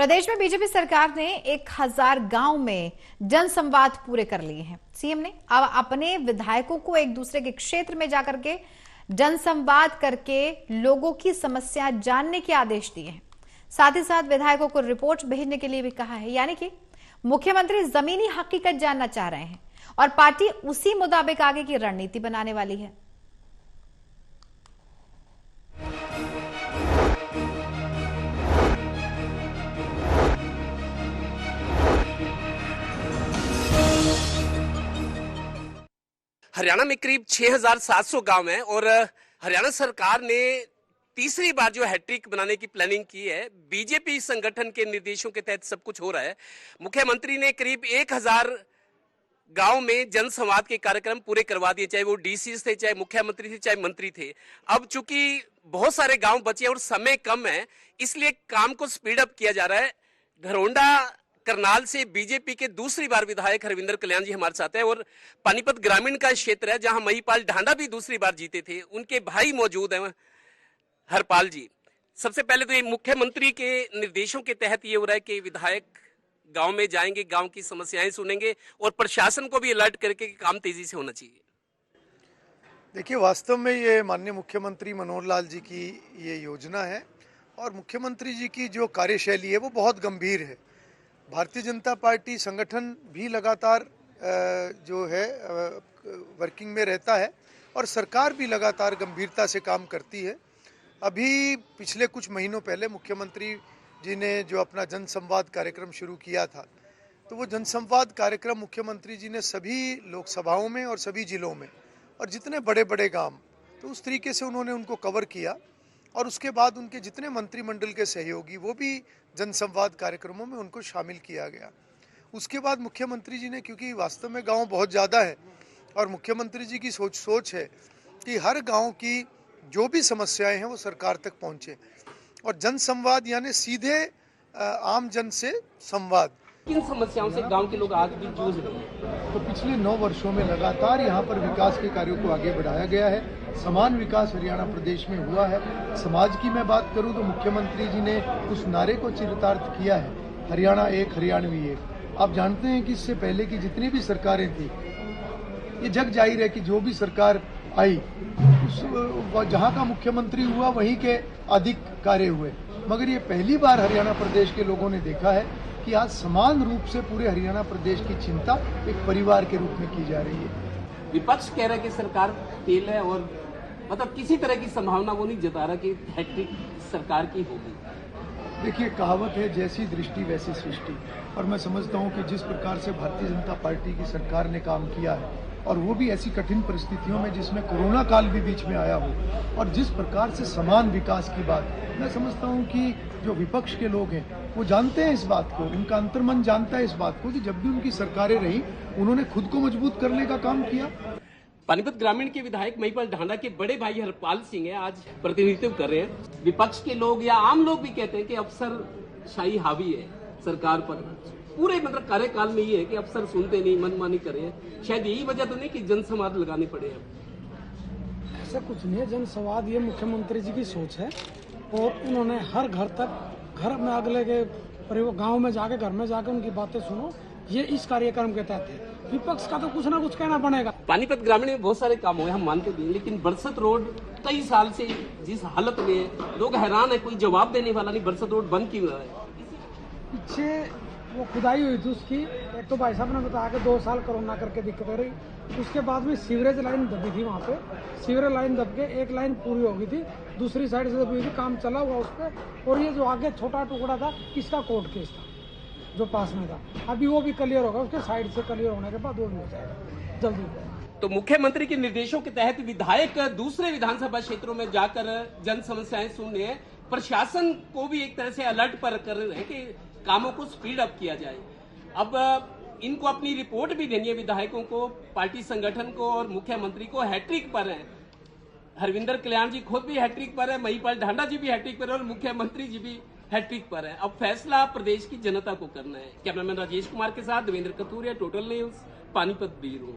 प्रदेश में बीजेपी सरकार ने 1000 गांव में जनसंवाद पूरे कर लिए हैं। सीएम ने अब अपने विधायकों को एक दूसरे के क्षेत्र में जाकर के जनसंवाद करके लोगों की समस्या जानने के आदेश दिए हैं। साथ ही साथ विधायकों को रिपोर्ट भेजने के लिए भी कहा है। यानी कि मुख्यमंत्री जमीनी हकीकत जानना चाह रहे हैं और पार्टी उसी मुताबिक आगे की रणनीति बनाने वाली है। हरियाणा में करीब 6700 गांव हैं और हरियाणा सरकार ने तीसरी बार जो हैट्रिक बनाने की प्लानिंग की है। बीजेपी संगठन के निर्देशों के तहत सब कुछ हो रहा है। मुख्यमंत्री ने करीब 1000 गांव में जनसंवाद के कार्यक्रम पूरे करवा दिए, चाहे वो डीसी थे, चाहे मुख्यमंत्री थे, चाहे मंत्री थे। अब चूंकि बहुत सारे गांव बचे और समय कम है, इसलिए काम को स्पीड अप किया जा रहा है। घरोंडा करनाल से बीजेपी के दूसरी बार विधायक हरविंदर कल्याण जी हमारे साथ हैं और पानीपत ग्रामीण का क्षेत्र है जहां महिपाल ढांडा भी दूसरी बार जीते थे, उनके भाई मौजूद हैं हरपाल जी। सबसे पहले तो ये मुख्यमंत्री के निर्देशों के तहत ये हो रहा है कि विधायक गांव में जाएंगे, गांव की समस्याएं सुनेंगे और प्रशासन को भी अलर्ट करके काम तेजी से होना चाहिए। देखिए, वास्तव में ये माननीय मुख्यमंत्री मनोहर लाल जी की ये योजना है और मुख्यमंत्री जी की जो कार्यशैली है वो बहुत गंभीर है। भारतीय जनता पार्टी संगठन भी लगातार जो है वर्किंग में रहता है और सरकार भी लगातार गंभीरता से काम करती है। अभी पिछले कुछ महीनों पहले मुख्यमंत्री जी ने जो अपना जनसंवाद कार्यक्रम शुरू किया था, तो वो जनसंवाद कार्यक्रम मुख्यमंत्री जी ने सभी लोकसभाओं में और सभी जिलों में और जितने बड़े बड़े गांव, तो उस तरीके से उन्होंने उनको कवर किया और उसके बाद उनके जितने मंत्रिमंडल के सहयोगी वो भी जनसंवाद कार्यक्रमों में उनको शामिल किया गया। उसके बाद मुख्यमंत्री जी ने, क्योंकि वास्तव में गांव बहुत ज़्यादा है और मुख्यमंत्री जी की सोच है कि हर गांव की जो भी समस्याएं हैं वो सरकार तक पहुंचे और जनसंवाद यानी सीधे आम जन से संवाद। किन समस्याओं से गांव के लोग आज भी जूझ रहे हैं? तो पिछले 9 वर्षों में लगातार यहाँ पर विकास के कार्यों को आगे बढ़ाया गया है। समान विकास हरियाणा प्रदेश में हुआ है। समाज की मैं बात करूं तो मुख्यमंत्री जी ने उस नारे को चरितार्थ किया है, हरियाणा एक हरियाणवी एक। आप जानते हैं कि इससे पहले की जितनी भी सरकारें थी, ये जग जाहिर है कि जो भी सरकार आई उस जहाँ का मुख्यमंत्री हुआ वहीं के अधिक कार्य हुए, मगर ये पहली बार हरियाणा प्रदेश के लोगों ने देखा है कि आज समान रूप से पूरे हरियाणा प्रदेश की चिंता एक परिवार के रूप में की जा रही है। विपक्ष कह रहा है कि सरकार फेल है और मतलब किसी तरह की संभावना वो नहीं जता रहा कि हैट्रिक सरकार की होगी। देखिए, कहावत है जैसी दृष्टि वैसी सृष्टि, और मैं समझता हूं कि जिस प्रकार से भारतीय जनता पार्टी की सरकार ने काम किया है और वो भी ऐसी कठिन परिस्थितियों में जिसमें कोरोना काल भी बीच में आया हो, और जिस प्रकार से समान विकास की बात, मैं समझता हूं कि जो विपक्ष के लोग हैं वो जानते हैं इस बात को, उनका अंतर्मन जानता है इस बात को कि जब भी उनकी सरकारें रही उन्होंने खुद को मजबूत करने का काम किया। पानीपत ग्रामीण के विधायक महिपाल ढांडा के बड़े भाई हरपाल सिंह है, आज प्रतिनिधित्व कर रहे हैं। विपक्ष के लोग या आम लोग भी कहते हैं कि अफसरशाही हावी है सरकार पर। पूरे मतलब कार्यकाल में ये है कि अफसर सुनते नहीं, मनमानी कर रहे हैं। शायद यही वजह तो नहीं कि जनसंवाद लगाने पड़े हैं। ऐसा कुछ नहीं है। जनसंवाद ये मुख्यमंत्री जी की सोच है और उन्होंने हर घर तक, घर में अगले के गांव में जाके, घर में जाके उनकी बातें सुनो, ये इस कार्यक्रम के तहत है। विपक्ष का तो कुछ ना कुछ कहना पड़ेगा। पानीपत ग्रामीण में बहुत सारे काम हुए, हम मानते भी, लेकिन बरसत रोड कई साल से जिस हालत में है, लोग हैरान है, कोई जवाब देने वाला नहीं। बरसत रोड बंद क्यों है? पीछे वो खुदाई हुई थी उसकी, एक तो भाई साहब ने बताया कि 2 साल कोरोना करके दिक्कत हो रही, उसके बाद में सीवरेज लाइन दबी थी। वहाँ पे सीवरेज लाइन दब के एक लाइन पूरी हो गई थी, दूसरी साइड से दबी हुई थी, काम चला हुआ उस पर। और ये जो आगे छोटा टुकड़ा था, इसका कोर्ट केस था जो पास में था, अभी वो भी क्लियर होगा। उसके साइड से क्लियर होने के बाद वो भी हो जाएगा जल्दी। तो मुख्यमंत्री के निर्देशों के तहत विधायक दूसरे विधानसभा क्षेत्रों में जाकर जन समस्याएं सुन रहे हैं। प्रशासन को भी एक तरह से अलर्ट पर कर रहे हैं कि कामों को स्पीड अप किया जाए। अब इनको अपनी रिपोर्ट भी देनी है, विधायकों को, पार्टी संगठन को और मुख्यमंत्री को। हैट्रिक पर है हरविंदर कल्याण जी, खुद भी हैट्रिक पर है, महिपाल ढांडा जी भी हैट्रिक पर है और मुख्यमंत्री जी भी हैट्रिक पर है। अब फैसला प्रदेश की जनता को करना है। कैमरामैन राजेश कुमार के साथ Devendra Kathuria, total news, Panipat bureau.